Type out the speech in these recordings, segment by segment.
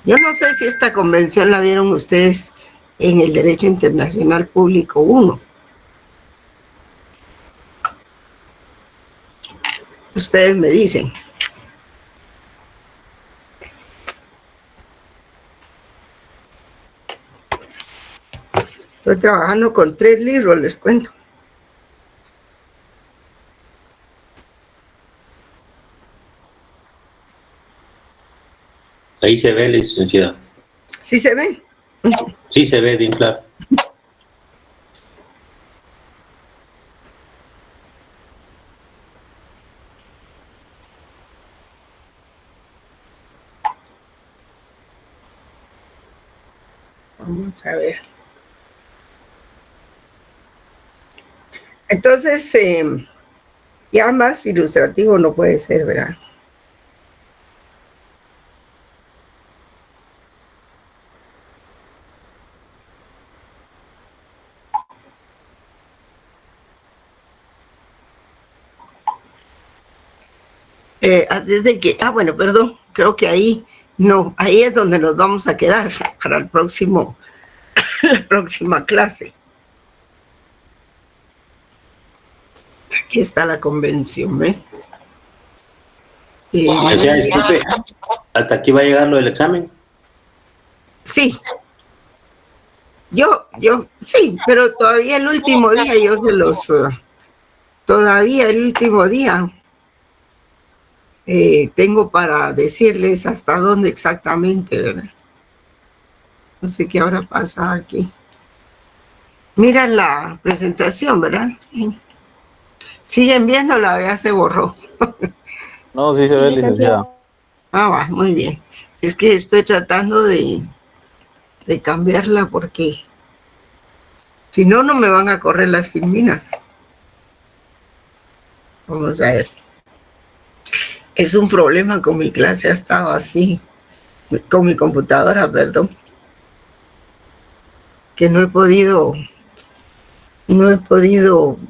Yo no sé si esta convención la vieron ustedes en el Derecho Internacional Público 1. Ustedes me dicen. Estoy trabajando con 3 libros, les cuento. Ahí se ve, licenciada. ¿Sí se ve? Sí se ve bien claro. Vamos a ver. Entonces, ya más ilustrativo no puede ser, ¿verdad? Así es de que, bueno, perdón, creo que ahí no, ahí es donde nos vamos a quedar para el próximo, la próxima clase. Aquí está la convención, ¿eh? Disculpe, ¿hasta aquí va a llegar lo del examen? Sí. Sí, pero todavía el último día yo se los, todavía el último día tengo para decirles hasta dónde exactamente, ¿verdad? No sé qué ahora pasa aquí. Miran la presentación, ¿verdad? Sí. Siguen viéndola, ya se borró. No, sí se ve, licenciada. Va, muy bien. Es que estoy tratando de cambiarla porque si no, no me van a correr las filminas. Vamos a ver. Es un problema con mi clase, ha estado así, con mi computadora, perdón, que no he podido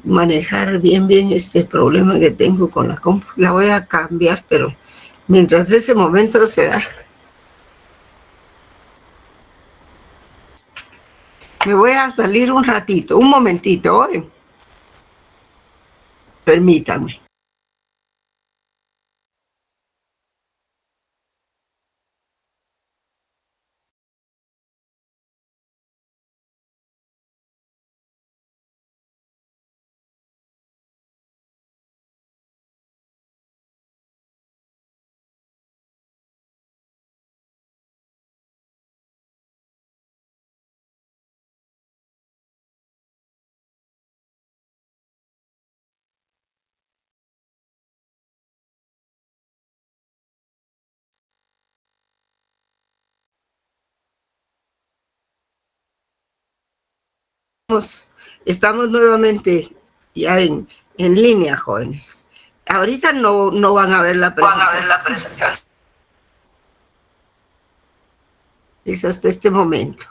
manejar bien este problema que tengo con la compu. La voy a cambiar, pero mientras ese momento se da. Me voy a salir un ratito, un momentito, hoy. Permítanme. Estamos nuevamente ya en línea, jóvenes. Ahorita no van a ver la presentación. Es hasta este momento.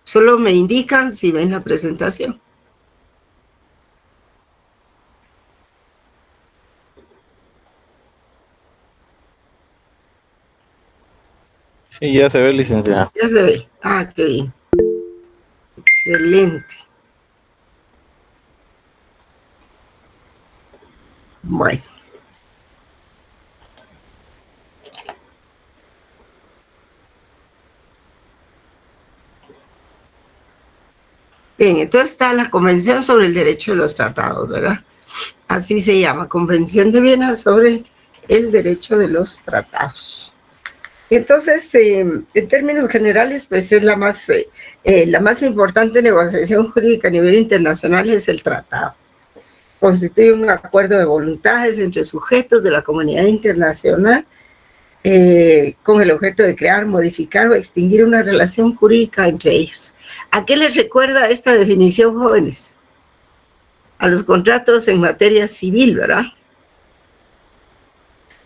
Solo me indican si ven la presentación. Sí, ya se ve, licenciada. Ya se ve. Qué bien. Excelente. Bueno. Bien, entonces está la Convención sobre el Derecho de los Tratados, ¿verdad? Así se llama, Convención de Viena sobre el Derecho de los Tratados. Entonces, en términos generales, pues es la más importante negociación jurídica a nivel internacional es el tratado. Constituye un acuerdo de voluntades entre sujetos de la comunidad internacional con el objeto de crear, modificar o extinguir una relación jurídica entre ellos. ¿A qué les recuerda esta definición, jóvenes? A los contratos en materia civil, ¿verdad?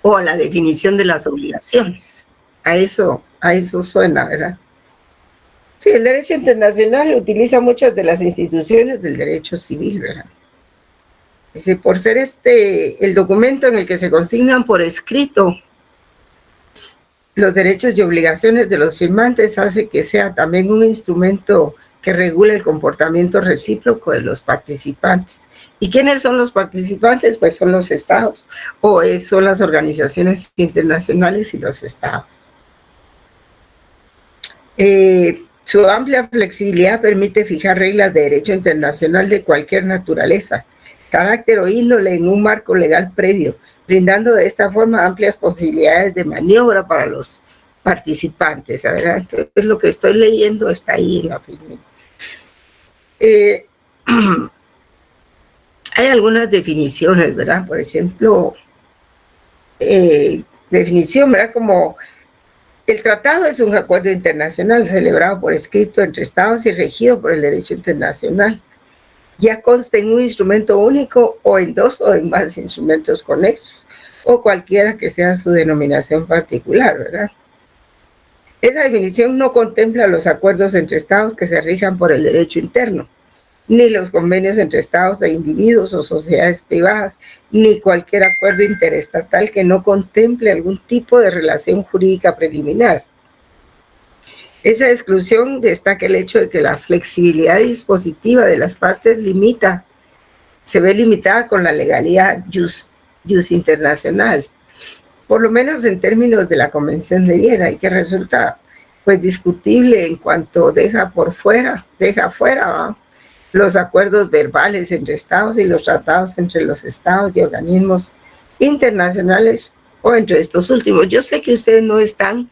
O a la definición de las obligaciones. A eso suena, ¿verdad? Sí, el derecho internacional utiliza muchas de las instituciones del derecho civil, ¿verdad? Es decir, por ser el documento en el que se consignan por escrito los derechos y obligaciones de los firmantes hace que sea también un instrumento que regule el comportamiento recíproco de los participantes. ¿Y quiénes son los participantes? Pues son los estados, o son las organizaciones internacionales y los estados. Su amplia flexibilidad permite fijar reglas de derecho internacional de cualquier naturaleza, carácter o índole en un marco legal previo, brindando de esta forma amplias posibilidades de maniobra para los participantes. ¿Verdad? Entonces, lo que estoy leyendo está ahí en la firma. Hay algunas definiciones, ¿verdad? Por ejemplo, definición, ¿verdad? Como el tratado es un acuerdo internacional celebrado por escrito entre estados y regido por el derecho internacional. Ya consta en un instrumento único o en dos o en más instrumentos conexos, o cualquiera que sea su denominación particular, ¿verdad? Esa definición no contempla los acuerdos entre estados que se rijan por el derecho interno, ni los convenios entre estados e individuos o sociedades privadas, ni cualquier acuerdo interestatal que no contemple algún tipo de relación jurídica preliminar. Esa exclusión destaca el hecho de que la flexibilidad dispositiva de las partes se ve limitada con la legalidad jus internacional, por lo menos en términos de la Convención de Viena, y que resulta pues discutible en cuanto deja fuera ¿va? Los acuerdos verbales entre estados y los tratados entre los estados y organismos internacionales o entre estos últimos. Yo sé que ustedes no están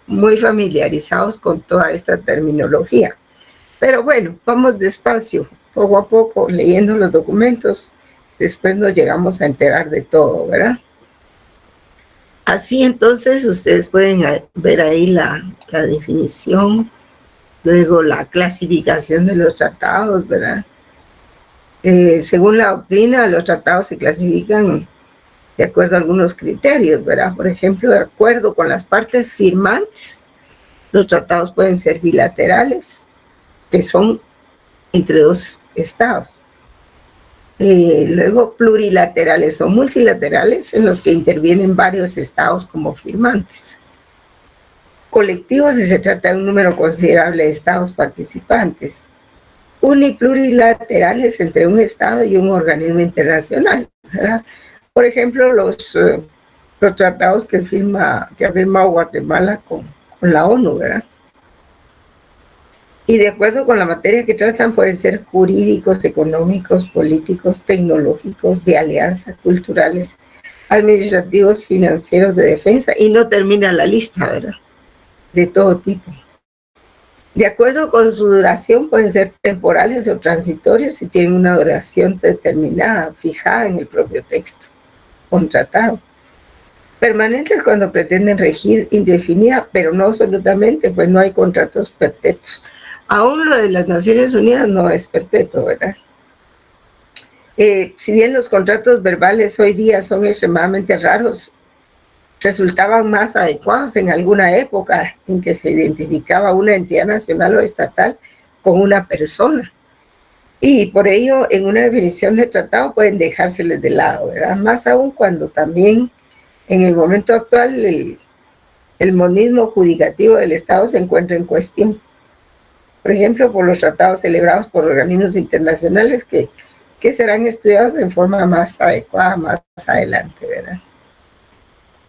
muy familiarizados con toda esta terminología, pero bueno, vamos despacio, poco a poco, leyendo los documentos, después nos llegamos a enterar de todo, ¿verdad? Así entonces ustedes pueden ver ahí la definición. Luego la clasificación de los tratados, ¿verdad? Según la doctrina, los tratados se clasifican de acuerdo a algunos criterios, ¿verdad? Por ejemplo, de acuerdo con las partes firmantes, los tratados pueden ser bilaterales, que son entre dos estados. Luego plurilaterales o multilaterales, en los que intervienen varios estados como firmantes. Colectivos si se trata de un número considerable de estados participantes. Uniplurilaterales entre un estado y un organismo internacional, ¿verdad? Por ejemplo, los tratados que ha firmado Guatemala con la ONU, ¿verdad? Y de acuerdo con la materia que tratan, pueden ser jurídicos, económicos, políticos, tecnológicos, de alianza, culturales, administrativos, financieros, de defensa, y no termina la lista, ¿verdad? De todo tipo. De acuerdo con su duración, pueden ser temporales o transitorios si tienen una duración determinada, fijada en el propio texto, contratado. Permanentes cuando pretenden regir indefinida, pero no absolutamente, pues no hay contratos perpetuos. Aún lo de las Naciones Unidas no es perpetuo, ¿verdad? Si bien los contratos verbales hoy día son extremadamente raros, resultaban más adecuados en alguna época en que se identificaba una entidad nacional o estatal con una persona. Y por ello, en una definición de tratado pueden dejárseles de lado, ¿verdad? Más aún cuando también en el momento actual el monismo judicativo del Estado se encuentra en cuestión. Por ejemplo, por los tratados celebrados por organismos internacionales que serán estudiados en forma más adecuada más adelante, ¿verdad?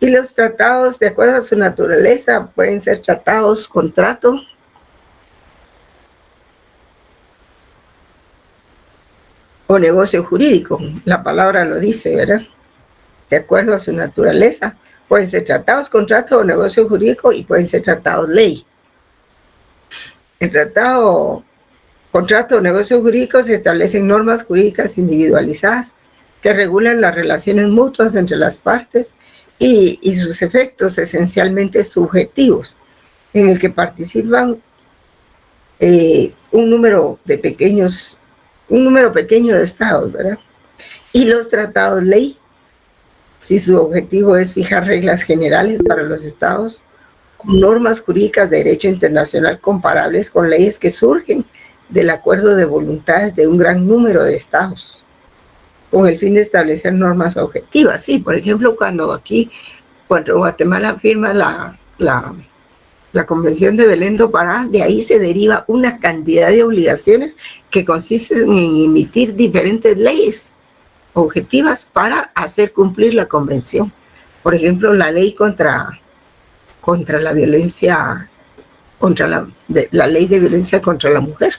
Y los tratados, de acuerdo a su naturaleza, pueden ser tratados, contrato, o negocio jurídico. La palabra lo dice, ¿verdad? De acuerdo a su naturaleza, pueden ser tratados, contrato o negocio jurídico, y pueden ser tratados ley. El tratado, contrato o negocio jurídico se establecen normas jurídicas individualizadas que regulan las relaciones mutuas entre las partes y sus efectos esencialmente subjetivos, en el que participan un número pequeño de estados, ¿verdad? Y los tratados ley, si su objetivo es fijar reglas generales para los estados, normas jurídicas de derecho internacional comparables con leyes que surgen del acuerdo de voluntades de un gran número de estados, con el fin de establecer normas objetivas. Sí, por ejemplo, cuando aquí cuando Guatemala firma la Convención de Belén do Pará, de ahí se deriva una cantidad de obligaciones que consisten en emitir diferentes leyes objetivas para hacer cumplir la convención. Por ejemplo, la ley contra la violencia, la ley de violencia contra la mujer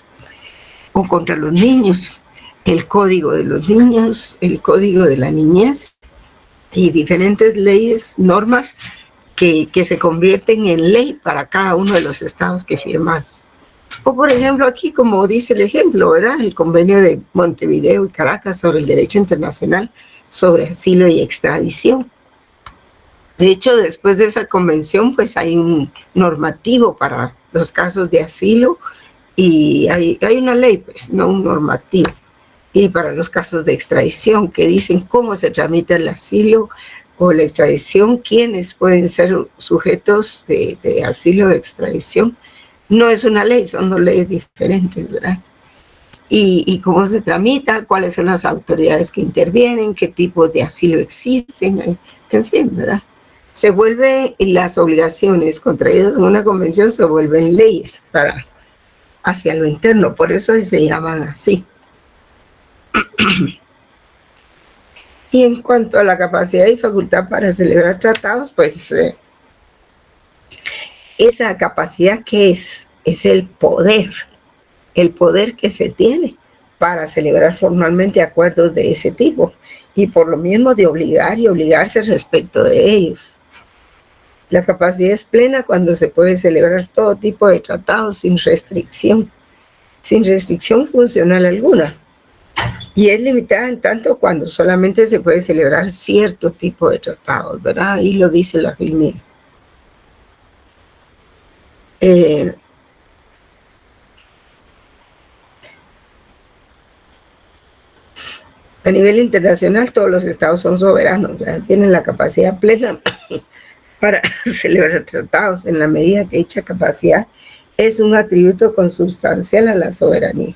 o contra los niños, el código de los niños, el código de la niñez y diferentes leyes, normas que se convierten en ley para cada uno de los estados que firman. O por ejemplo aquí, como dice el ejemplo, ¿verdad? El convenio de Montevideo y Caracas sobre el derecho internacional sobre asilo y extradición. De hecho, después de esa convención, pues hay un normativo para los casos de asilo y hay una ley, pues, no un normativo. Y para los casos de extradición, que dicen cómo se tramita el asilo o la extradición, quiénes pueden ser sujetos de asilo o extradición. No es una ley, son dos leyes diferentes, ¿verdad? Y cómo se tramita, cuáles son las autoridades que intervienen, qué tipos de asilo existen, en fin, ¿verdad? Se vuelven las obligaciones contraídas en una convención, se vuelven leyes hacia lo interno, por eso se llaman así. Y en cuanto a la capacidad y facultad para celebrar tratados, pues esa capacidad que es el poder que se tiene para celebrar formalmente acuerdos de ese tipo y por lo mismo de obligar y obligarse respecto de ellos. La capacidad es plena cuando se puede celebrar todo tipo de tratados sin restricción funcional alguna. Y es limitada en tanto cuando solamente se puede celebrar cierto tipo de tratados, ¿verdad? Ahí lo dice la FILMIR. A nivel internacional, todos los estados son soberanos, ¿verdad? Tienen la capacidad plena para celebrar tratados en la medida que dicha capacidad es un atributo consubstancial a la soberanía.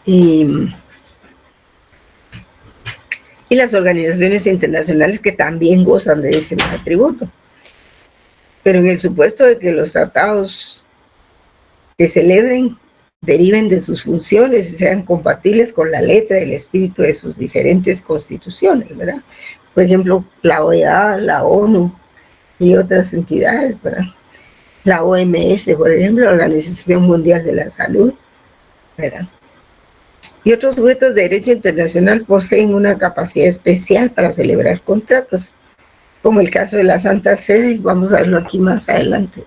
Y las organizaciones internacionales que también gozan de ese atributo. Pero en el supuesto de que los tratados que celebren deriven de sus funciones y sean compatibles con la letra y el espíritu de sus diferentes constituciones, ¿verdad? Por ejemplo, la OEA, la ONU y otras entidades, ¿verdad? La OMS, por ejemplo, la Organización Mundial de la Salud, ¿verdad? Y otros sujetos de derecho internacional poseen una capacidad especial para celebrar contratos, como el caso de la Santa Sede, y vamos a verlo aquí más adelante,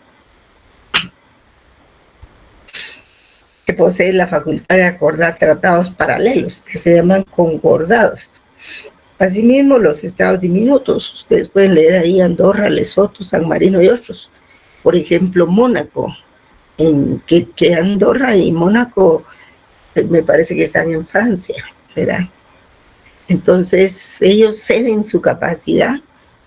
que posee la facultad de acordar tratados paralelos, que se llaman concordados. Asimismo, los estados diminutos, ustedes pueden leer ahí Andorra, Lesoto, San Marino y otros. Por ejemplo, Mónaco, que Andorra y Mónaco me parece que están en Francia, ¿verdad? Entonces, ellos ceden su capacidad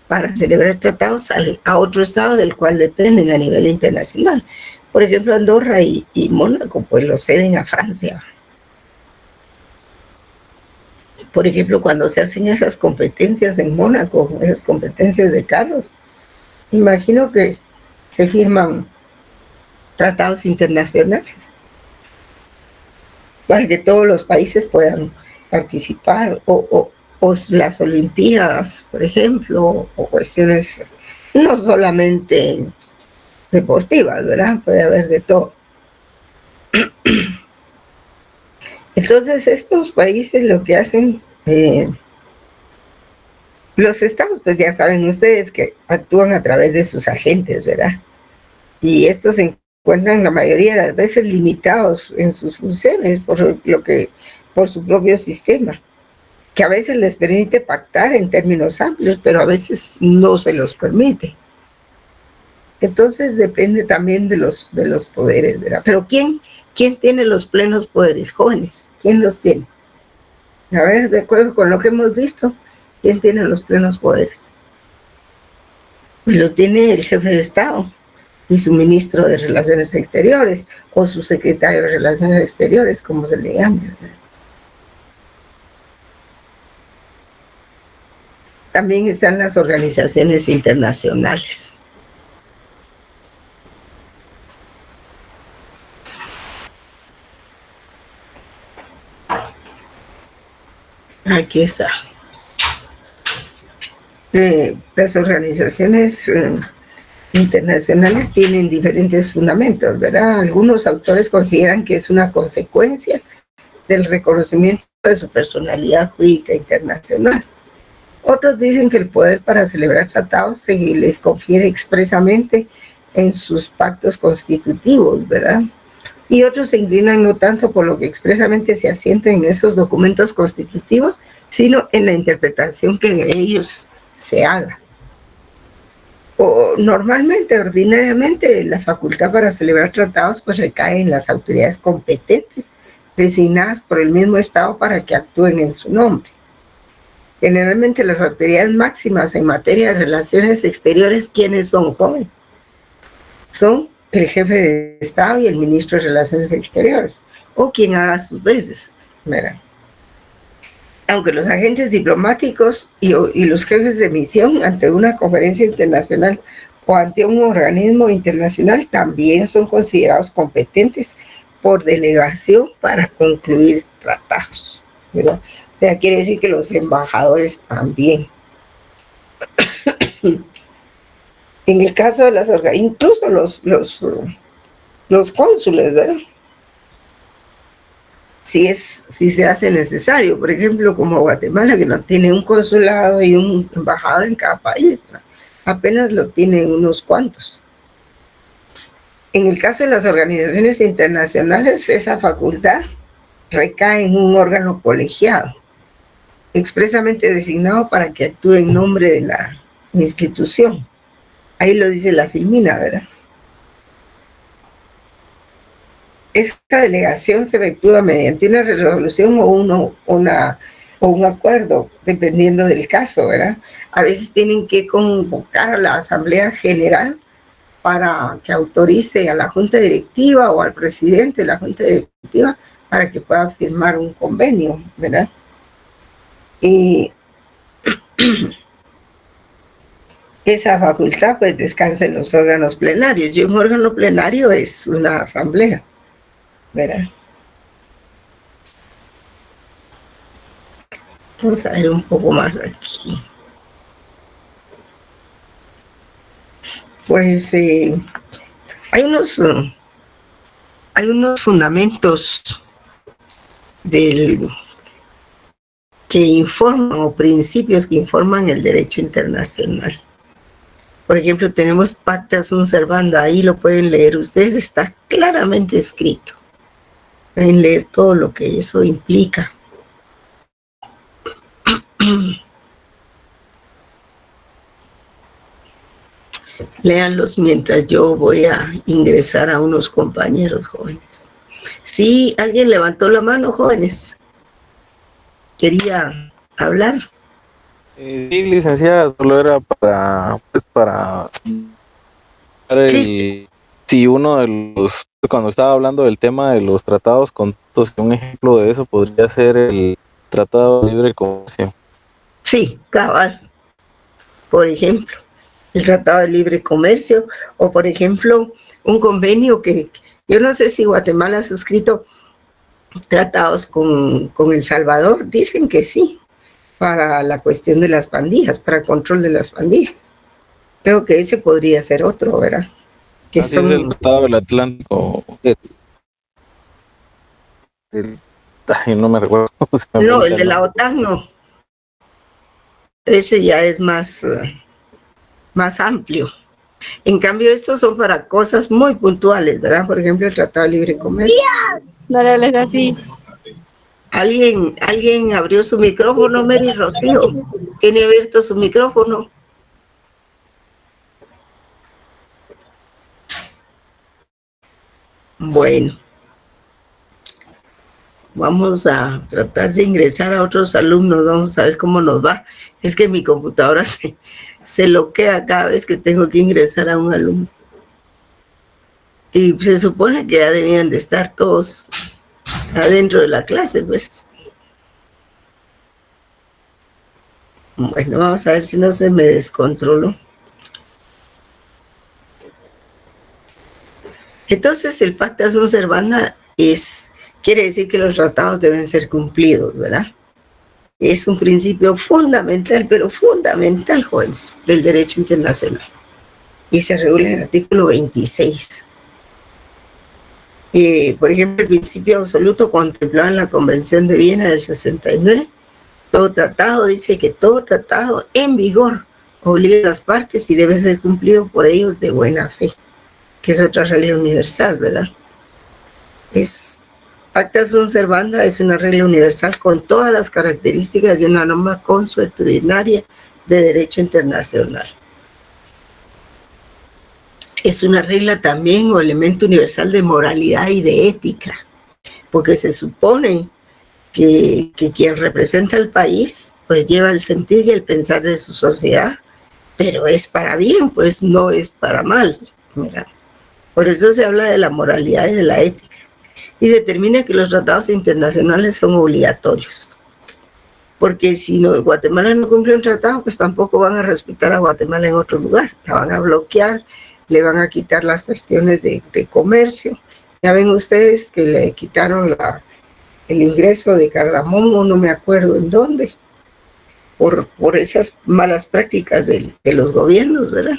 para celebrar tratados a otro estado del cual dependen a nivel internacional. Por ejemplo, Andorra y Mónaco, pues lo ceden a Francia. Por ejemplo, cuando se hacen esas competencias en Mónaco, esas competencias de carros, imagino que se firman tratados internacionales para que todos los países puedan participar, o las Olimpiadas, por ejemplo, o cuestiones no solamente deportivas, ¿verdad? Puede haber de todo. Entonces, estos países lo que hacen, los estados, pues ya saben ustedes que actúan a través de sus agentes, ¿verdad? Y estos se encuentran la mayoría de las veces limitados en sus funciones por su propio sistema, que a veces les permite pactar en términos amplios, pero a veces no se los permite. Entonces depende también de los poderes, ¿verdad? Pero ¿quién tiene los plenos poderes? Jóvenes, ¿quién los tiene? A ver, de acuerdo con lo que hemos visto, ¿quién tiene los plenos poderes? Pues lo tiene el jefe de Estado, y su ministro de Relaciones Exteriores, o su secretario de Relaciones Exteriores, como se le llama. También están las organizaciones internacionales. Aquí está. Las organizaciones internacionales tienen diferentes fundamentos, ¿verdad? Algunos autores consideran que es una consecuencia del reconocimiento de su personalidad jurídica internacional. Otros dicen que el poder para celebrar tratados se les confiere expresamente en sus pactos constitutivos, ¿verdad? Y otros se inclinan no tanto por lo que expresamente se asienta en esos documentos constitutivos, sino en la interpretación que de ellos se haga. O normalmente, ordinariamente, la facultad para celebrar tratados pues recae en las autoridades competentes designadas por el mismo Estado para que actúen en su nombre. Generalmente las autoridades máximas en materia de relaciones exteriores, ¿quiénes son, joven? Son el jefe de Estado y el ministro de Relaciones Exteriores, o quien haga sus veces, ¿verdad? Aunque los agentes diplomáticos y los jefes de misión ante una conferencia internacional o ante un organismo internacional también son considerados competentes por delegación para concluir tratados, ¿verdad? O sea, quiere decir que los embajadores también. En el caso de las organizaciones, incluso los cónsules, ¿verdad? Si se hace necesario, por ejemplo, como Guatemala, que no tiene un consulado y un embajador en cada país, ¿no? Apenas lo tienen unos cuantos. En el caso de las organizaciones internacionales, esa facultad recae en un órgano colegiado, expresamente designado para que actúe en nombre de la institución. Ahí lo dice la Filmina, ¿verdad? Esta delegación se efectúa mediante una resolución o un acuerdo, dependiendo del caso, ¿verdad? A veces tienen que convocar a la Asamblea General para que autorice a la Junta Directiva o al presidente de la Junta Directiva para que pueda firmar un convenio, ¿verdad? Y esa facultad pues descansa en los órganos plenarios, y un órgano plenario es una asamblea, ¿verdad? Vamos a ver un poco más aquí. Pues hay unos fundamentos que informan, o principios que informan el derecho internacional. Por ejemplo, tenemos pacta sunt servanda, ahí lo pueden leer ustedes, está claramente escrito. Pueden leer todo lo que eso implica. Léanlos mientras yo voy a ingresar a unos compañeros jóvenes. Sí, alguien levantó la mano, jóvenes. Quería hablar. Sí, licenciada, solo era para si uno de los, cuando estaba hablando del tema de los tratados conjuntos, un ejemplo de eso podría ser el Tratado de Libre Comercio. Sí, cabal. Por ejemplo, el Tratado de Libre Comercio, o por ejemplo, un convenio que yo no sé si Guatemala ha suscrito tratados con El Salvador, dicen que sí, para la cuestión de las pandillas, para el control de las pandillas. Creo que ese podría ser otro, ¿verdad? Que así son... es el Tratado del Atlántico. No me recuerdo. No, el de la OTAN no. Ese ya es más amplio. En cambio, estos son para cosas muy puntuales, ¿verdad? Por ejemplo, el Tratado de Libre Comercio. No le hables así. ¿Alguien abrió su micrófono, Mary Rocío? ¿Tiene abierto su micrófono? Bueno. Vamos a tratar de ingresar a otros alumnos. Vamos a ver cómo nos va. Es que mi computadora se bloquea cada vez que tengo que ingresar a un alumno. Y se supone que ya debían de estar todos adentro de la clase, pues. Bueno, vamos a ver si no se me descontroló. Entonces, el pacta sunt servanda quiere decir que los tratados deben ser cumplidos, ¿verdad? Es un principio fundamental, pero fundamental, jóvenes, del derecho internacional. Y se regula en el artículo 26. Por ejemplo, el principio absoluto contemplado en la Convención de Viena del 69, todo tratado dice que todo tratado en vigor obliga a las partes y debe ser cumplido por ellos de buena fe, que es otra regla universal, ¿verdad? Pacta sunt servanda es una regla universal con todas las características de una norma consuetudinaria de derecho internacional. Es una regla también o elemento universal de moralidad y de ética, porque se supone que quien representa al país pues lleva el sentir y el pensar de su sociedad, pero es para bien, pues no es para mal, ¿verdad? Por eso se habla de la moralidad y de la ética. Y determina que los tratados internacionales son obligatorios. Porque si Guatemala no cumple un tratado, pues tampoco van a respetar a Guatemala en otro lugar. La van a bloquear, le van a quitar las cuestiones de comercio. Ya ven ustedes que le quitaron el ingreso de cardamomo, no me acuerdo en dónde, por esas malas prácticas de los gobiernos, ¿verdad?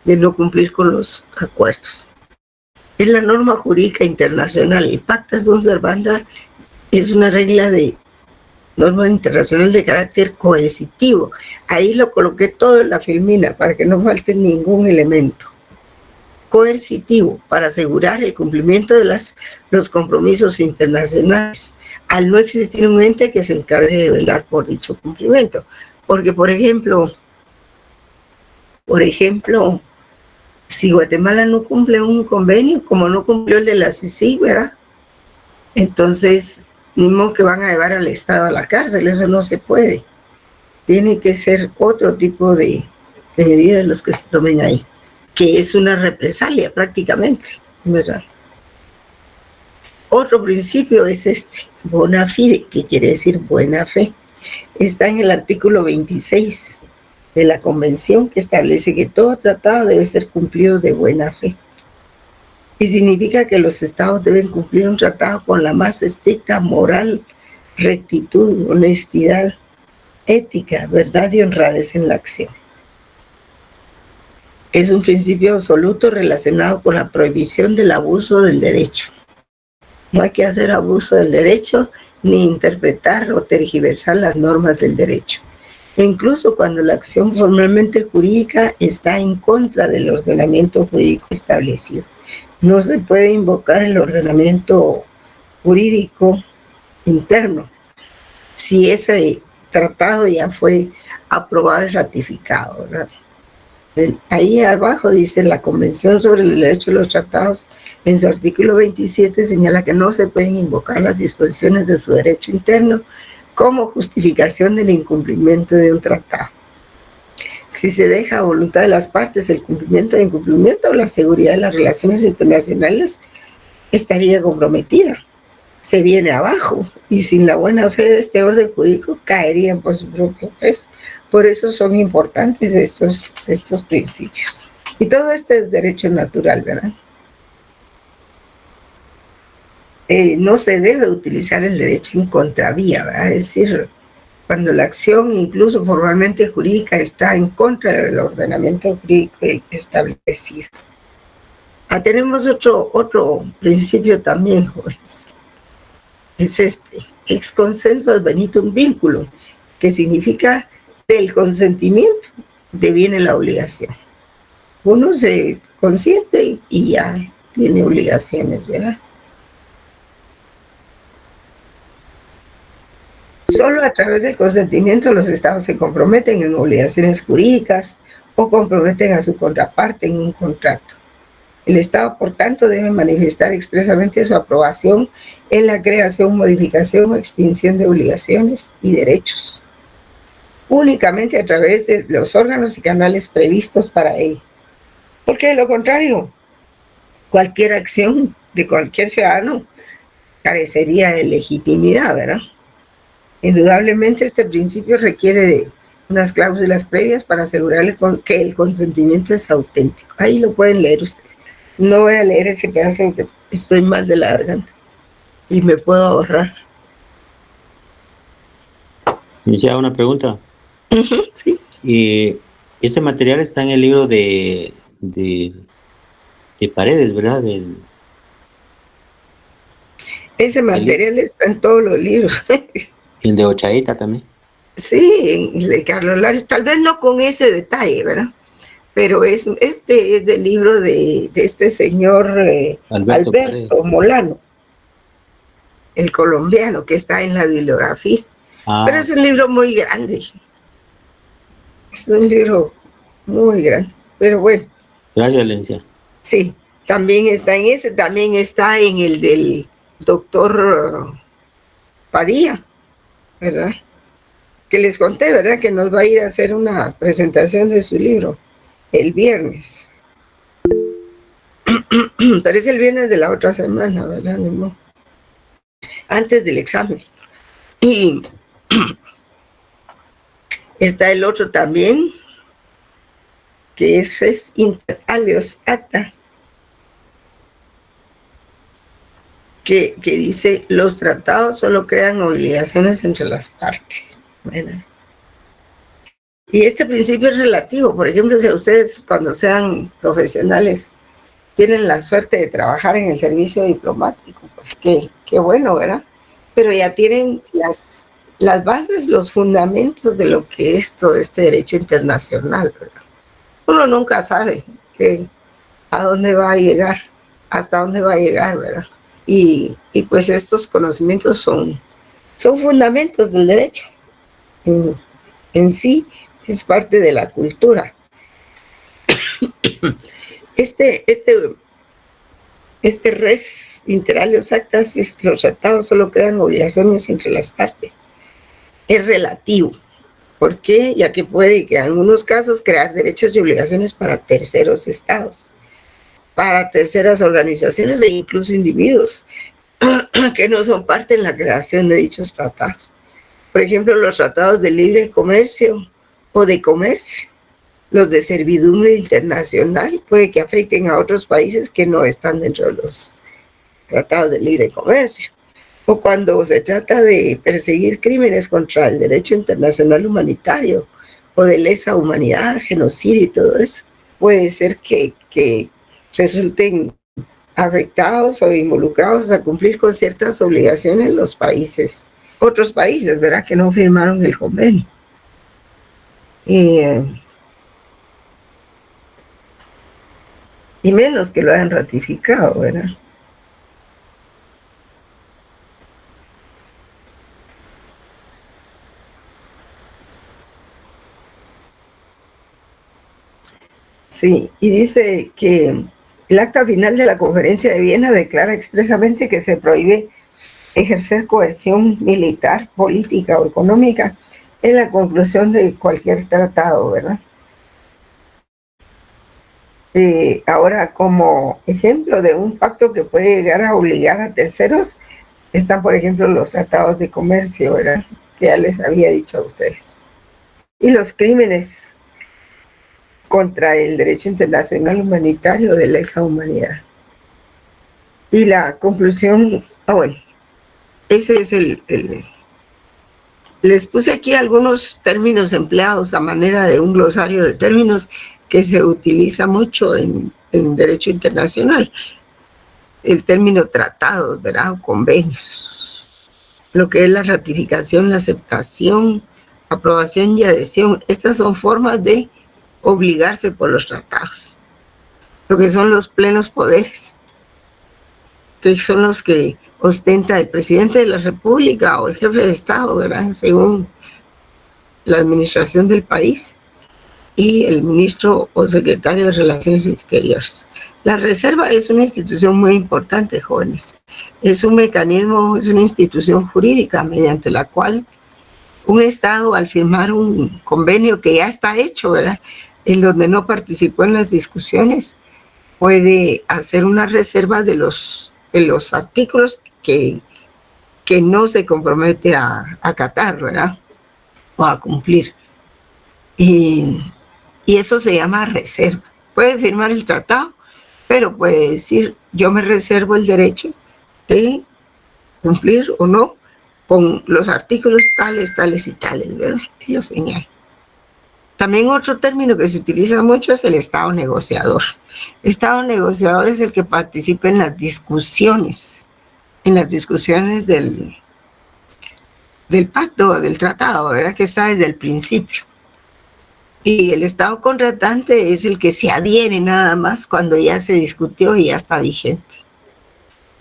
De no cumplir con los acuerdos. Es la norma jurídica internacional. El pacta sunt servanda es una regla de norma internacional de carácter coercitivo. Ahí lo coloqué todo en la filmina para que no falte ningún elemento. Coercitivo, para asegurar el cumplimiento de los compromisos internacionales, al no existir un ente que se encargue de velar por dicho cumplimiento. Porque, por ejemplo, si Guatemala no cumple un convenio, como no cumplió el de la CICIG, ¿verdad? Entonces, ni modo que van a llevar al Estado a la cárcel, eso no se puede. Tiene que ser otro tipo de medidas los que se tomen ahí, que es una represalia prácticamente, ¿verdad? Otro principio es bona fide, que quiere decir buena fe. Está en el artículo 26 de la Convención, que establece que todo tratado debe ser cumplido de buena fe. Y significa que los estados deben cumplir un tratado con la más estricta moral, rectitud, honestidad, ética, verdad y honradez en la acción. Es un principio absoluto relacionado con la prohibición del abuso del derecho. No hay que hacer abuso del derecho ni interpretar o tergiversar las normas del derecho. Incluso cuando la acción formalmente jurídica está en contra del ordenamiento jurídico establecido. No se puede invocar el ordenamiento jurídico interno si ese tratado ya fue aprobado y ratificado, ¿verdad? Ahí abajo dice la Convención sobre el Derecho de los Tratados, en su artículo 27 señala que no se pueden invocar las disposiciones de su derecho interno como justificación del incumplimiento de un tratado. Si se deja a voluntad de las partes el cumplimiento o incumplimiento, la seguridad de las relaciones internacionales estaría comprometida. Se viene abajo y sin la buena fe de este orden jurídico caerían por su propio peso. Por eso son importantes estos principios. Y todo esto es derecho natural, ¿verdad? No se debe utilizar el derecho en contravía, ¿verdad? Es decir, cuando la acción, incluso formalmente jurídica, está en contra del ordenamiento jurídico establecido. Tenemos otro principio también, jóvenes. Es ex consenso advenitum vinculum, que significa del consentimiento deviene la obligación. Uno se consiente y ya tiene obligaciones, ¿verdad? Solo a través del consentimiento los estados se comprometen en obligaciones jurídicas o comprometen a su contraparte en un contrato. El Estado, por tanto, debe manifestar expresamente su aprobación en la creación, modificación o extinción de obligaciones y derechos, únicamente a través de los órganos y canales previstos para ello. Porque de lo contrario, cualquier acción de cualquier ciudadano carecería de legitimidad, ¿verdad? Indudablemente este principio requiere de unas cláusulas previas para asegurarle que el consentimiento es auténtico. Ahí lo pueden leer ustedes. No voy a leer ese pedazo porque estoy mal de la garganta y me puedo ahorrar. Iniciaba una pregunta. Sí. Y este material está en el libro de Paredes, ¿verdad? Ese material está en todos los libros. El de Ochaíta también. Sí, el de Carlos Larios, tal vez no con ese detalle, ¿verdad? Pero este es del libro de este señor Alberto Molano, el colombiano, que está en la bibliografía. Pero es un libro muy grande. Es un libro muy grande, pero bueno. Gracias, Lencia. Sí, también está en ese, también está en el del doctor Padilla, ¿verdad? Que les conté, ¿verdad? Que nos va a ir a hacer una presentación de su libro el viernes. Pero es el viernes de la otra semana, ¿verdad? No. Antes del examen. Y está el otro también, que es Res Inter Alios Acta, que dice, los tratados solo crean obligaciones entre las partes. ¿Verdad? Y este principio es relativo. Por ejemplo, si ustedes cuando sean profesionales tienen la suerte de trabajar en el servicio diplomático, pues qué bueno, ¿verdad? Pero ya tienen las bases, los fundamentos de lo que es todo este derecho internacional, ¿verdad? Uno nunca sabe a dónde va a llegar, hasta dónde va a llegar, ¿verdad? Y pues estos conocimientos son fundamentos del derecho. En sí es parte de la cultura. Este res inter alios actas, los tratados solo crean obligaciones entre las partes. Es relativo. ¿Por qué? Ya que puede que en algunos casos crear derechos y obligaciones para terceros estados, para terceras organizaciones e incluso individuos que no son parte en la creación de dichos tratados. Por ejemplo, los tratados de libre comercio o de comercio. Los de servidumbre internacional puede que afecten a otros países que no están dentro de los tratados de libre comercio. O cuando se trata de perseguir crímenes contra el derecho internacional humanitario o de lesa humanidad, genocidio y todo eso, puede ser que resulten afectados o involucrados a cumplir con ciertas obligaciones los países, otros países, ¿verdad?, que no firmaron el convenio. Y menos que lo hayan ratificado, ¿verdad? Sí, y dice que el acta final de la Conferencia de Viena declara expresamente que se prohíbe ejercer coerción militar, política o económica en la conclusión de cualquier tratado, ¿verdad? Ahora, como ejemplo de un pacto que puede llegar a obligar a terceros, están, por ejemplo, los tratados de comercio, ¿verdad?, que ya les había dicho a ustedes. Y los crímenes contra el derecho internacional humanitario de lesa humanidad. Y la conclusión, bueno, ese es les puse aquí algunos términos empleados a manera de un glosario de términos que se utiliza mucho en derecho internacional. El término tratados, ¿verdad?, o convenios. Lo que es la ratificación, la aceptación, aprobación y adhesión. Estas son formas de obligarse por los tratados. Lo que son los plenos poderes, que son los que ostenta el presidente de la República o el jefe de Estado, ¿verdad?, según la administración del país, y el ministro o secretario de Relaciones Exteriores. La Reserva es una institución muy importante, jóvenes. Es un mecanismo, es una institución jurídica mediante la cual un Estado, al firmar un convenio que ya está hecho, ¿verdad?, en donde no participó en las discusiones, puede hacer una reserva de los artículos que no se compromete a acatar, ¿verdad? O a cumplir. Y eso se llama reserva. Puede firmar el tratado, pero puede decir, yo me reservo el derecho de cumplir o no con los artículos tales, tales y tales, ¿verdad? Y lo señala. También otro término que se utiliza mucho es el Estado negociador. El Estado negociador es el que participa en las discusiones del pacto, del tratado, ¿verdad? Que está desde el principio. Y el Estado contratante es el que se adhiere nada más cuando ya se discutió y ya está vigente.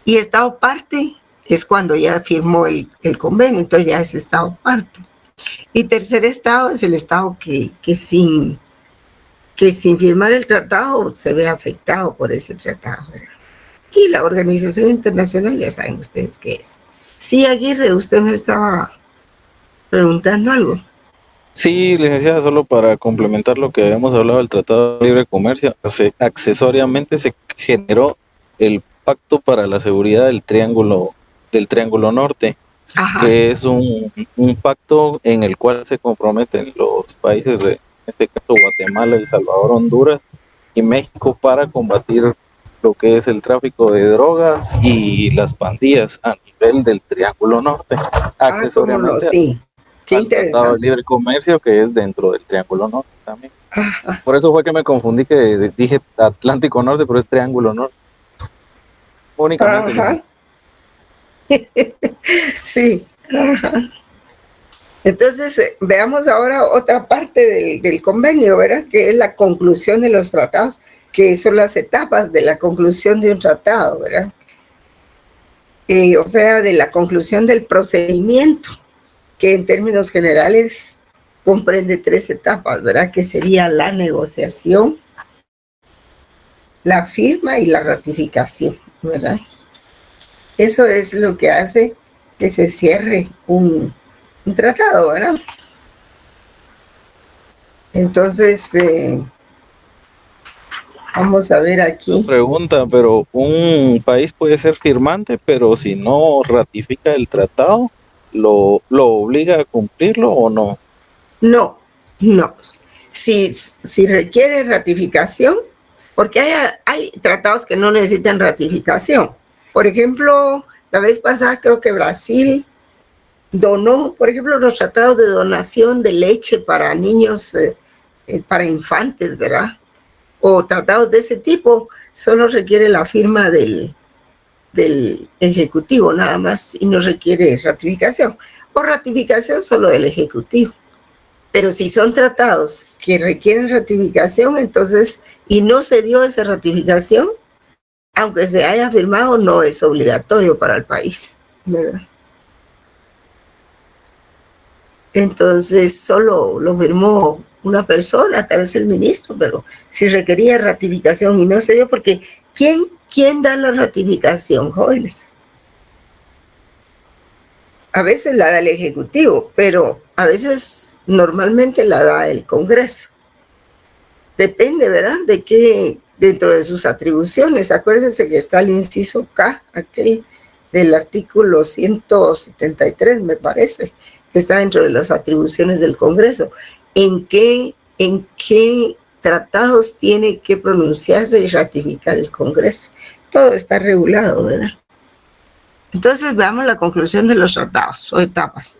Y Estado parte es cuando ya firmó el convenio, entonces ya es Estado parte. Y tercer estado es el estado que sin firmar el tratado se ve afectado por ese tratado, ¿verdad? Y la organización internacional ya saben ustedes qué es. Sí, Aguirre, usted me estaba preguntando algo. Sí, licenciada, solo para complementar lo que habíamos hablado del Tratado de Libre Comercio, accesoriamente se generó el Pacto para la Seguridad del Triángulo Norte. Ajá. Que es un pacto en el cual se comprometen los países de, en este caso, Guatemala, El Salvador, Honduras y México para combatir lo que es el tráfico de drogas y las pandillas a nivel del Triángulo Norte, accesoriamente no, sí. Qué al interesante. Tratado de Libre Comercio que es dentro del Triángulo Norte también. Ajá. Por eso fue que me confundí, que dije Atlántico Norte, pero es Triángulo Norte. Únicamente. Ajá. Sí. Ajá. Entonces, veamos ahora otra parte del convenio, ¿verdad? Que es la conclusión de los tratados, que son las etapas de la conclusión de un tratado, ¿verdad? O sea, de la conclusión del procedimiento, que en términos generales comprende 3 etapas, ¿verdad? Que sería la negociación, la firma y la ratificación, ¿verdad? Eso es lo que hace que se cierre un tratado, ¿verdad? Entonces, vamos a ver aquí. Pregunta, pero un país puede ser firmante, pero si no ratifica el tratado, ¿lo obliga a cumplirlo o no? No. Si requiere ratificación, porque hay tratados que no necesitan ratificación. Por ejemplo, la vez pasada creo que Brasil donó, por ejemplo, los tratados de donación de leche para niños, para infantes, ¿verdad? O tratados de ese tipo, solo requiere la firma del Ejecutivo nada más y no requiere ratificación. O ratificación solo del Ejecutivo. Pero si son tratados que requieren ratificación, entonces, y no se dio esa ratificación, aunque se haya firmado, no es obligatorio para el país, ¿verdad? Entonces, solo lo firmó una persona, tal vez el ministro, pero si requería ratificación y no se dio, porque ¿quién da la ratificación, jóvenes? A veces la da el Ejecutivo, pero a veces normalmente la da el Congreso. Depende, ¿verdad? De qué, dentro de sus atribuciones. Acuérdense que está el inciso K, aquel del artículo 173, me parece, que está dentro de las atribuciones del Congreso. ¿En qué tratados tiene que pronunciarse y ratificar el Congreso? Todo está regulado, ¿verdad? Entonces veamos la conclusión de los tratados o etapas.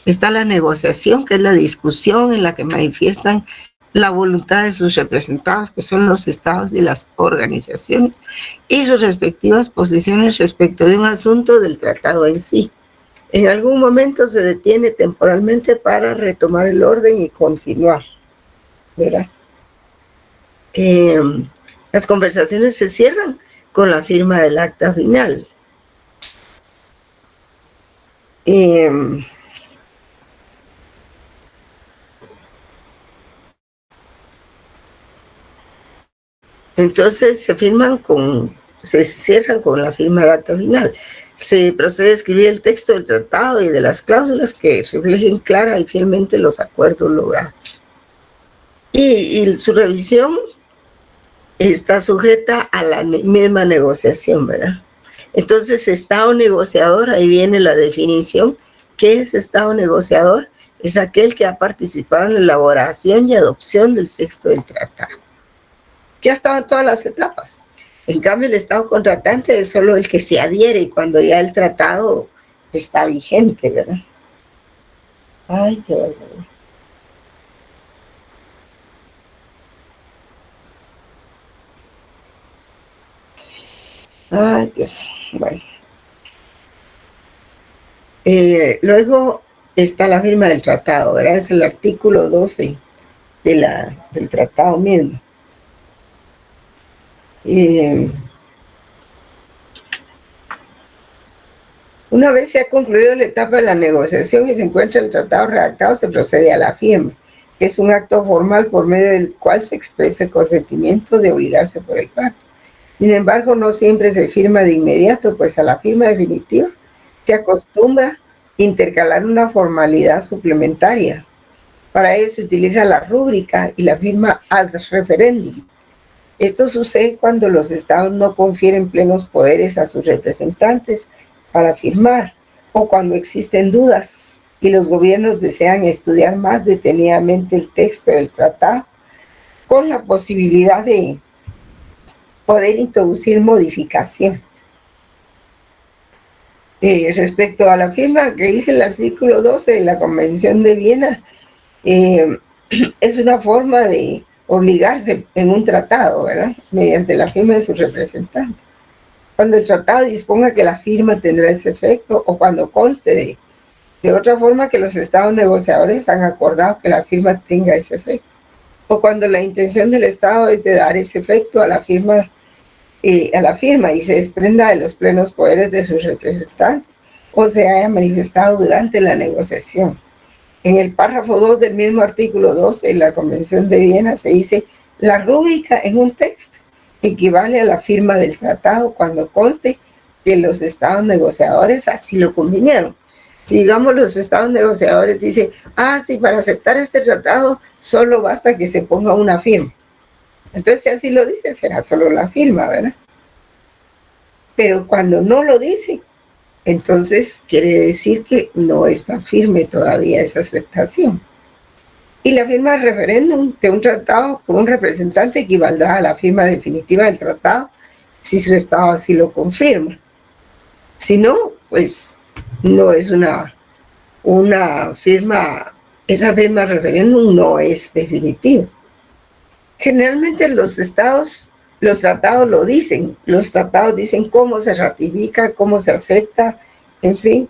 Está la negociación, que es la discusión en la que manifiestan la voluntad de sus representados, que son los estados y las organizaciones, y sus respectivas posiciones respecto de un asunto del tratado en sí. En algún momento se detiene temporalmente para retomar el orden y continuar, ¿verdad? Las conversaciones se cierran con la firma del acta final. Entonces se cierran con la firma del acta final. Se procede a escribir el texto del tratado y de las cláusulas que reflejen clara y fielmente los acuerdos logrados. Y su revisión está sujeta a la misma negociación, ¿verdad? Entonces, Estado negociador, ahí viene la definición. ¿Qué es Estado negociador? Es aquel que ha participado en la elaboración y adopción del texto del tratado, que ha estado en todas las etapas. En cambio, el Estado contratante es solo el que se adhiere cuando ya el tratado está vigente, ¿verdad? Ay, qué barbaridad. Ay, Dios. Bueno. Luego está la firma del tratado, ¿verdad? Es el artículo 12 del tratado mismo. Una vez se ha concluido la etapa de la negociación y se encuentra el tratado redactado, se procede a la firma, que es un acto formal por medio del cual se expresa el consentimiento de obligarse por el pacto. Sin embargo, no siempre se firma de inmediato, pues a la firma definitiva se acostumbra intercalar una formalidad suplementaria. Para ello se utiliza la rúbrica y la firma ad referendum. Esto sucede cuando los estados no confieren plenos poderes a sus representantes para firmar, o cuando existen dudas y los gobiernos desean estudiar más detenidamente el texto del tratado, con la posibilidad de poder introducir modificaciones. Respecto a la firma que dice el artículo 12 de la Convención de Viena, es una forma de obligarse en un tratado, ¿verdad? Mediante la firma de su representante. Cuando el tratado disponga que la firma tendrá ese efecto, o cuando conste de otra forma que los estados negociadores han acordado que la firma tenga ese efecto, o cuando la intención del estado es de dar ese efecto a la firma y se desprenda de los plenos poderes de sus representantes, o se haya manifestado durante la negociación. En el párrafo 2 del mismo artículo 12 de la Convención de Viena se dice: la rúbrica en un texto equivale a la firma del tratado cuando conste que los estados negociadores así lo convinieron. Si, digamos, los estados negociadores dicen: sí, para aceptar este tratado solo basta que se ponga una firma. Entonces, si así lo dice, será solo la firma, ¿verdad? Pero cuando no lo dice, entonces quiere decir que no está firme todavía esa aceptación. Y la firma de referéndum de un tratado por un representante equivaldrá a la firma definitiva del tratado si su estado así lo confirma. Si no, pues no es una firma, esa firma de referéndum no es definitiva. Generalmente los tratados lo dicen, los tratados dicen cómo se ratifica, cómo se acepta, en fin,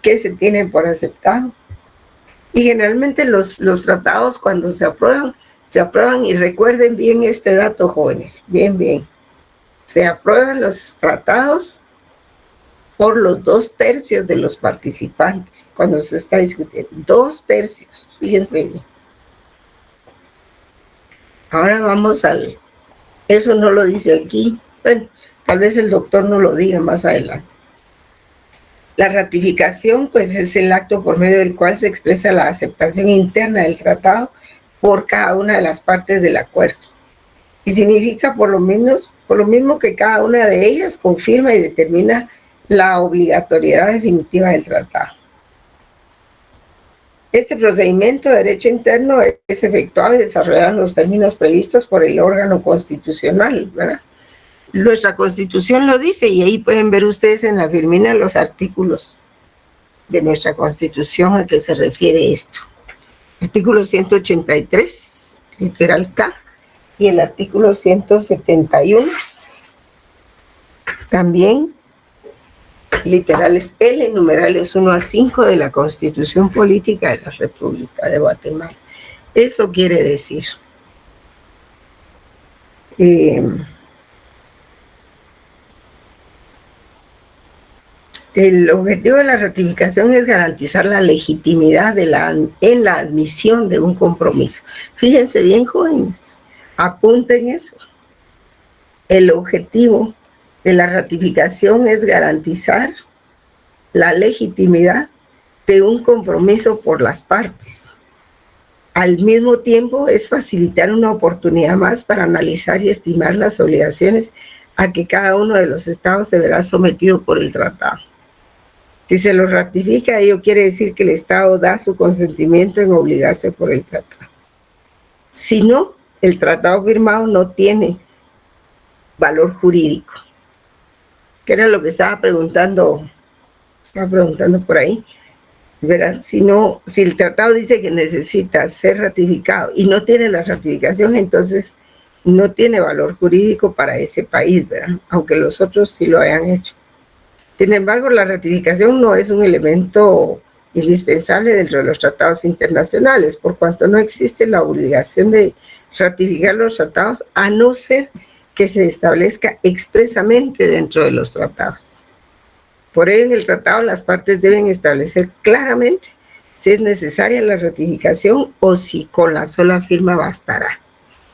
qué se tiene por aceptado. Y generalmente los tratados, cuando se aprueban, y recuerden bien este dato, jóvenes, bien, se aprueban los tratados por los 2/3 de los participantes, cuando se está discutiendo, 2/3, fíjense bien. Ahora vamos eso no lo dice aquí, bueno, tal vez el doctor no lo diga más adelante. La ratificación, pues, es el acto por medio del cual se expresa la aceptación interna del tratado por cada una de las partes del acuerdo. Y significa por lo mismo que cada una de ellas confirma y determina la obligatoriedad definitiva del tratado. Este procedimiento de derecho interno es efectuado y desarrollado en los términos previstos por el órgano constitucional, ¿verdad? Nuestra Constitución lo dice, y ahí pueden ver ustedes en la firmina los artículos de nuestra Constitución a que se refiere esto. Artículo 183, literal K, y el artículo 171, también literales L, numerales 1 a 5 de la Constitución Política de la República de Guatemala. Eso quiere decir el objetivo de la ratificación es garantizar la legitimidad en la admisión de un compromiso. Fíjense bien, jóvenes, apunten eso. El objetivo de la ratificación es garantizar la legitimidad de un compromiso por las partes al mismo tiempo es facilitar una oportunidad más para analizar y estimar las obligaciones a que cada uno de los estados se verá sometido por el tratado. Si se lo ratifica, ello quiere decir que el estado da su consentimiento en obligarse por el tratado. Si no, el tratado firmado no tiene valor jurídico. Que era lo que estaba preguntando por ahí. ¿Verdad? Si el tratado dice que necesita ser ratificado y no tiene la ratificación, entonces no tiene valor jurídico para ese país, ¿verdad? Aunque los otros sí lo hayan hecho. Sin embargo, la ratificación no es un elemento indispensable dentro de los tratados internacionales, por cuanto no existe la obligación de ratificar los tratados, a no ser que se establezca expresamente dentro de los tratados. Por ello, en el tratado las partes deben establecer claramente si es necesaria la ratificación o si con la sola firma bastará.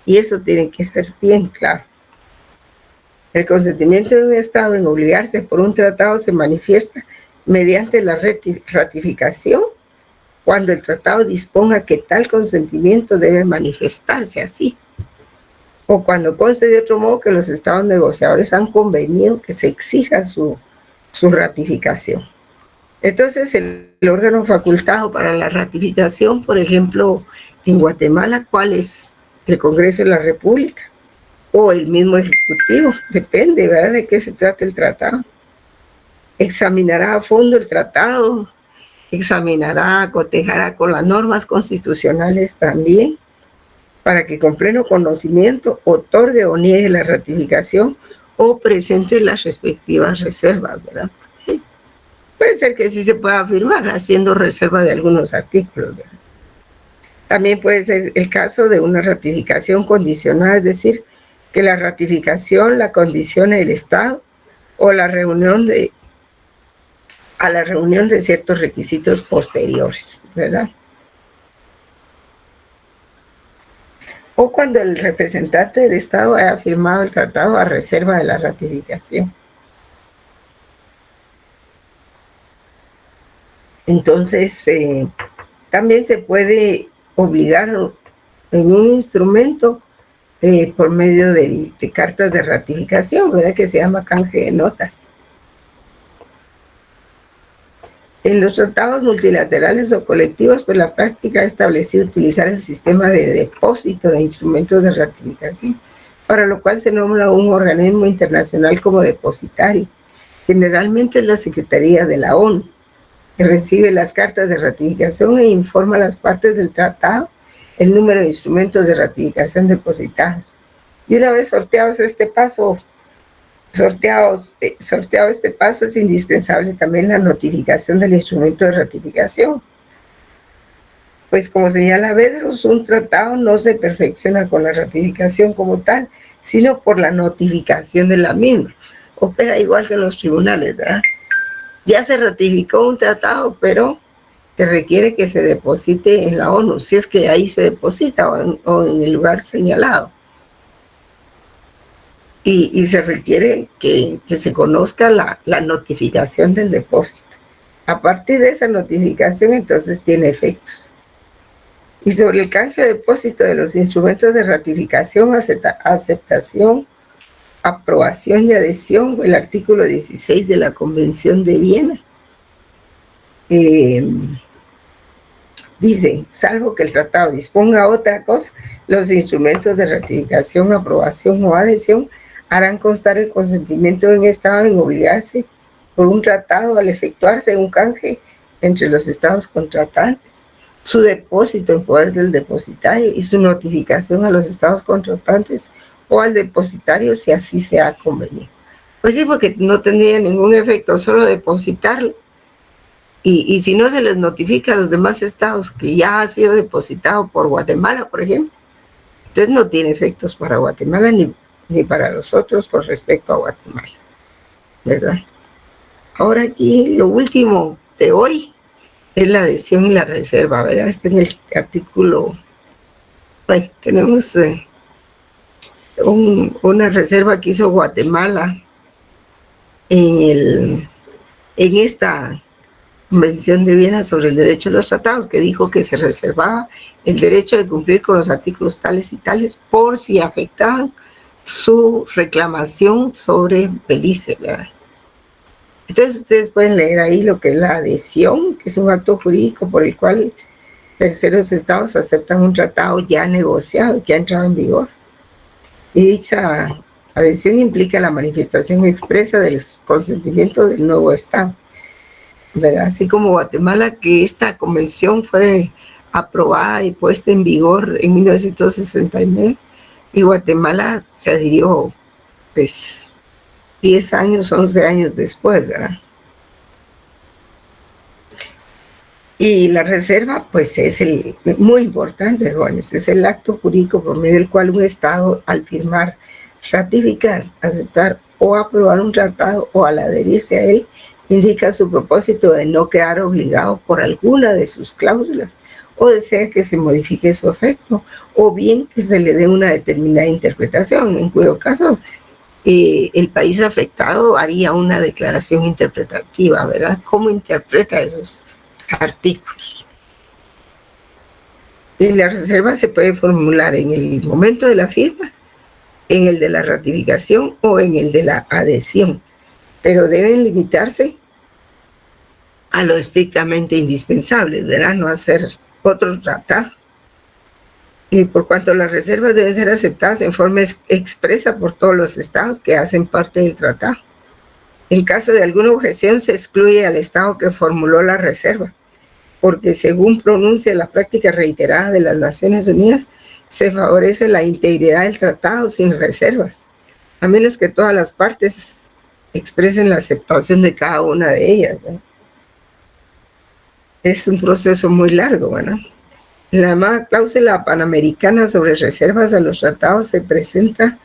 Y eso tiene que ser bien claro. El consentimiento de un Estado en obligarse por un tratado se manifiesta mediante la ratificación cuando el tratado disponga que tal consentimiento debe manifestarse así, o cuando conste de otro modo que los Estados negociadores han convenido que se exija su ratificación. Entonces, el órgano facultado para la ratificación, por ejemplo, en Guatemala, ¿cuál es? El Congreso de la República o el mismo Ejecutivo, depende, ¿verdad?, de qué se trata el tratado. Examinará a fondo el tratado, examinará, cotejará con las normas constitucionales también, para que con pleno conocimiento otorgue o niegue la ratificación o presente las respectivas reservas, ¿verdad? Sí. Puede ser que sí se pueda afirmar haciendo reserva de algunos artículos, ¿verdad? También puede ser el caso de una ratificación condicionada, es decir, que la ratificación la condicione el Estado o a la reunión de ciertos requisitos posteriores, ¿verdad? O cuando el representante del Estado haya firmado el tratado a reserva de la ratificación. Entonces, también se puede obligar en un instrumento por medio de cartas de ratificación, ¿verdad?, que se llama canje de notas. En los tratados multilaterales o colectivos, pues la práctica ha establecido utilizar el sistema de depósito de instrumentos de ratificación, para lo cual se nombra un organismo internacional como depositario. Generalmente es la Secretaría de la ONU, que recibe las cartas de ratificación e informa a las partes del tratado el número de instrumentos de ratificación depositados. Y una vez sorteado este paso, es indispensable también la notificación del instrumento de ratificación. Pues como señala Bedros, un tratado no se perfecciona con la ratificación como tal, sino por la notificación de la misma. Opera igual que en los tribunales, ¿verdad? Ya se ratificó un tratado, pero se requiere que se deposite en la ONU, si es que ahí se deposita o en el lugar señalado. Y se requiere que se conozca la notificación del depósito. A partir de esa notificación, entonces tiene efectos. Y sobre el canje de depósito de los instrumentos de ratificación, aceptación, aprobación y adhesión, el artículo 16 de la Convención de Viena, dice, salvo que el tratado disponga otra cosa, los instrumentos de ratificación, aprobación o adhesión harán constar el consentimiento de un Estado en obligarse por un tratado al efectuarse un canje entre los Estados contratantes, su depósito en poder del depositario y su notificación a los Estados contratantes o al depositario si así se ha convenido. Pues sí, porque no tendría ningún efecto solo depositarlo. Y si no se les notifica a los demás estados que ya ha sido depositado por Guatemala, por ejemplo, entonces no tiene efectos para Guatemala ni para los otros con respecto a Guatemala, ¿verdad? Ahora aquí lo último de hoy es la adhesión y la reserva, ¿verdad? Este en el artículo, bueno, tenemos una reserva que hizo Guatemala en esta Convención de Viena sobre el derecho de los tratados, que dijo que se reservaba el derecho de cumplir con los artículos tales y tales por si afectaban su reclamación sobre Belice, ¿verdad? Entonces ustedes pueden leer ahí lo que es la adhesión, que es un acto jurídico por el cual terceros estados aceptan un tratado ya negociado, que ha entrado en vigor. Y dicha adhesión implica la manifestación expresa del consentimiento del nuevo estado, ¿verdad? Así como Guatemala, que esta convención fue aprobada y puesta en vigor en 1969, y Guatemala se adhirió, pues, 10 años, 11 años después, ¿verdad? Y la reserva, pues, es muy importante, jóvenes, es el acto jurídico por medio del cual un Estado, al firmar, ratificar, aceptar o aprobar un tratado o al adherirse a él, indica su propósito de no quedar obligado por alguna de sus cláusulas o desea que se modifique su efecto o bien que se le dé una determinada interpretación, en cuyo caso el país afectado haría una declaración interpretativa, ¿verdad? ¿Cómo interpreta esos artículos? Y la reserva se puede formular en el momento de la firma, en el de la ratificación o en el de la adhesión, pero deben limitarse a lo estrictamente indispensable, ¿verdad? No hacer otro tratado. Y por cuanto las reservas deben ser aceptadas en forma expresa por todos los estados que hacen parte del tratado. En caso de alguna objeción, se excluye al estado que formuló la reserva, porque según pronuncia la práctica reiterada de las Naciones Unidas, se favorece la integridad del tratado sin reservas, a menos que todas las partes expresen la aceptación de cada una de ellas, ¿no? Es un proceso muy largo, ¿no? En la llamada cláusula panamericana sobre reservas a los tratados se presenta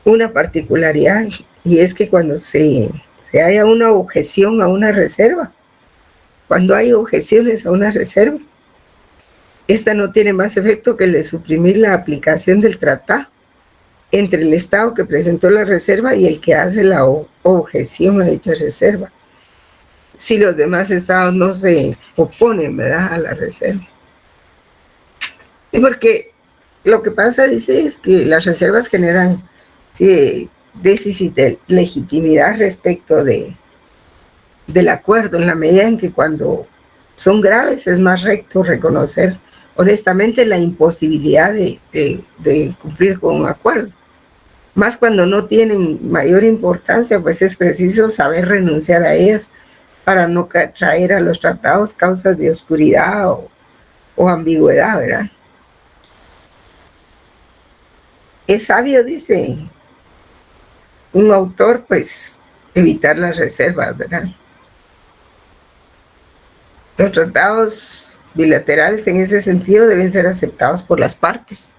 una particularidad, y es que cuando se haya una objeción a una reserva, cuando hay objeciones a una reserva, esta no tiene más efecto que el de suprimir la aplicación del tratado entre el estado que presentó la reserva y el que hace la objeción a dicha reserva, si los demás estados no se oponen, ¿verdad?, a la reserva. Y porque lo que pasa, dice, es que las reservas generan déficit de legitimidad respecto del acuerdo, en la medida en que cuando son graves es más recto reconocer honestamente la imposibilidad de cumplir con un acuerdo. Más cuando no tienen mayor importancia, pues es preciso saber renunciar a ellas para no traer a los tratados causas de oscuridad o ambigüedad, ¿verdad? Es sabio, dice un autor, pues evitar las reservas, ¿verdad? Los tratados bilaterales en ese sentido deben ser aceptados por las partes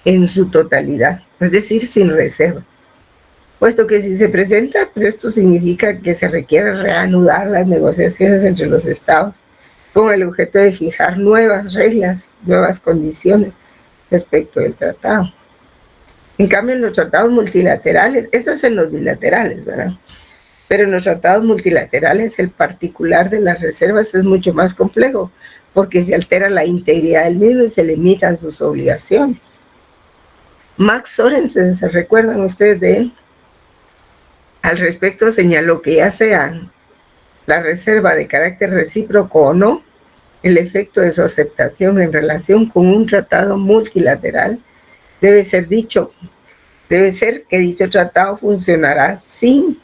en su totalidad, es decir, sin reserva, puesto que si se presenta, pues esto significa que se requiere reanudar las negociaciones entre los estados con el objeto de fijar nuevas reglas, nuevas condiciones respecto del tratado. En cambio, en los tratados multilaterales, eso es en los bilaterales, ¿verdad? Pero en los tratados multilaterales el particular de las reservas es mucho más complejo, porque se altera la integridad del mismo y se limitan sus obligaciones. Max Sorensen, ¿se recuerdan ustedes de él? Al respecto señaló que ya sea la reserva de carácter recíproco o no, el efecto de su aceptación en relación con un tratado multilateral debe ser que dicho tratado funcionará sin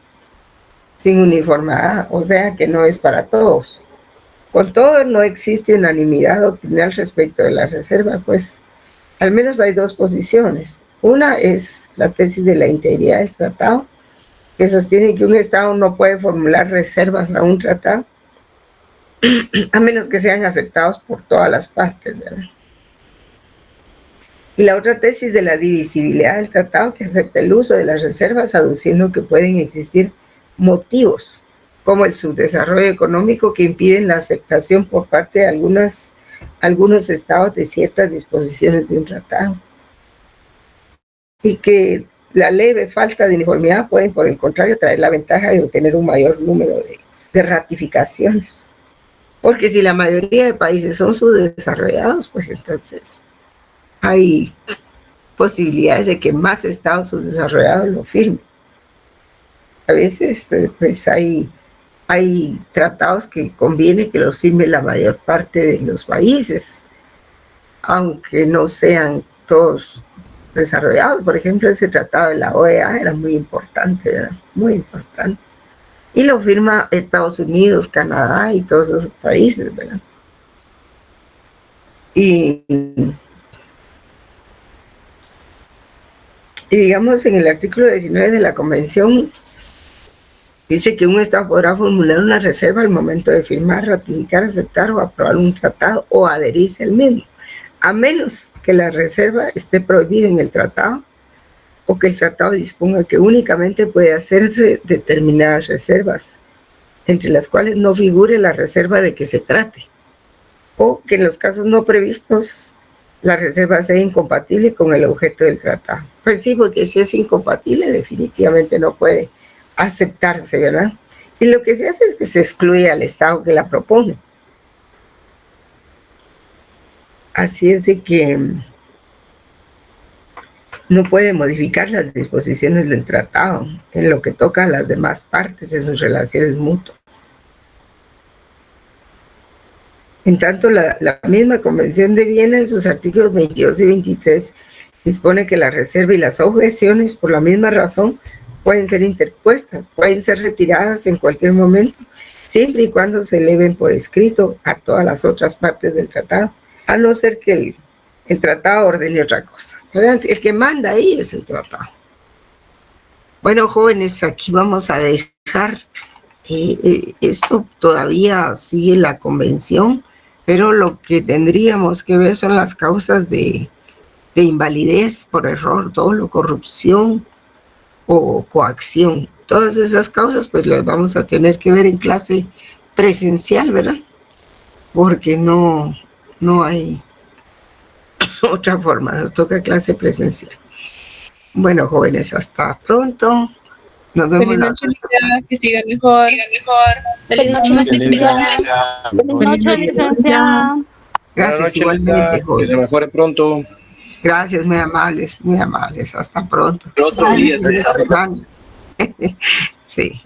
uniformidad, o sea que no es para todos. Con todo, no existe unanimidad doctrinal respecto de la reserva, pues al menos hay dos posiciones. Una es la tesis de la integridad del tratado, que sostiene que un Estado no puede formular reservas a un tratado, a menos que sean aceptados por todas las partes, ¿verdad? Y la otra tesis de la divisibilidad del tratado, que acepta el uso de las reservas, aduciendo que pueden existir motivos como el subdesarrollo económico que impiden la aceptación por parte de algunos estados de ciertas disposiciones de un tratado, y que la leve falta de uniformidad puede, por el contrario, traer la ventaja de obtener un mayor número de ratificaciones. Porque si la mayoría de países son subdesarrollados, pues entonces hay posibilidades de que más estados subdesarrollados lo firmen. A veces pues hay tratados que conviene que los firme la mayor parte de los países, aunque no sean todos desarrollados. Por ejemplo, ese tratado de la OEA era muy importante, ¿verdad? Muy importante. Y lo firma Estados Unidos, Canadá y todos esos países, ¿verdad? Y digamos, en el artículo 19 de la Convención dice que un Estado podrá formular una reserva al momento de firmar, ratificar, aceptar o aprobar un tratado o adherirse al mismo, a menos que la reserva esté prohibida en el tratado o que el tratado disponga que únicamente puede hacerse determinadas reservas, entre las cuales no figure la reserva de que se trate, o que en los casos no previstos la reserva sea incompatible con el objeto del tratado. Pues sí, porque si es incompatible definitivamente no puede aceptarse, ¿verdad? Y lo que se hace es que se excluye al Estado que la propone. Así es de que no puede modificar las disposiciones del tratado en lo que toca a las demás partes en sus relaciones mutuas. En tanto, la misma Convención de Viena, en sus artículos 22 y 23, dispone que la reserva y las objeciones, por la misma razón, pueden ser interpuestas, pueden ser retiradas en cualquier momento, siempre y cuando se eleven por escrito a todas las otras partes del tratado, a no ser que el tratado ordene otra cosa. El que manda ahí es el tratado. Bueno, jóvenes, aquí vamos a dejar, esto todavía sigue la convención, pero lo que tendríamos que ver son las causas de invalidez por error, dolo, corrupción o coacción. Todas esas causas pues las vamos a tener que ver en clase presencial, ¿verdad? Porque no hay otra forma, nos toca clase presencial. Bueno, jóvenes, hasta pronto. Nos vemos. Feliz noche, que sigan mejor. Feliz noche, licenciada. Feliz noche, licenciada. Gracias, igualmente, Que jóvenes. se mejore pronto. Gracias, muy amables, muy amables. Hasta pronto. El otro día, Sí.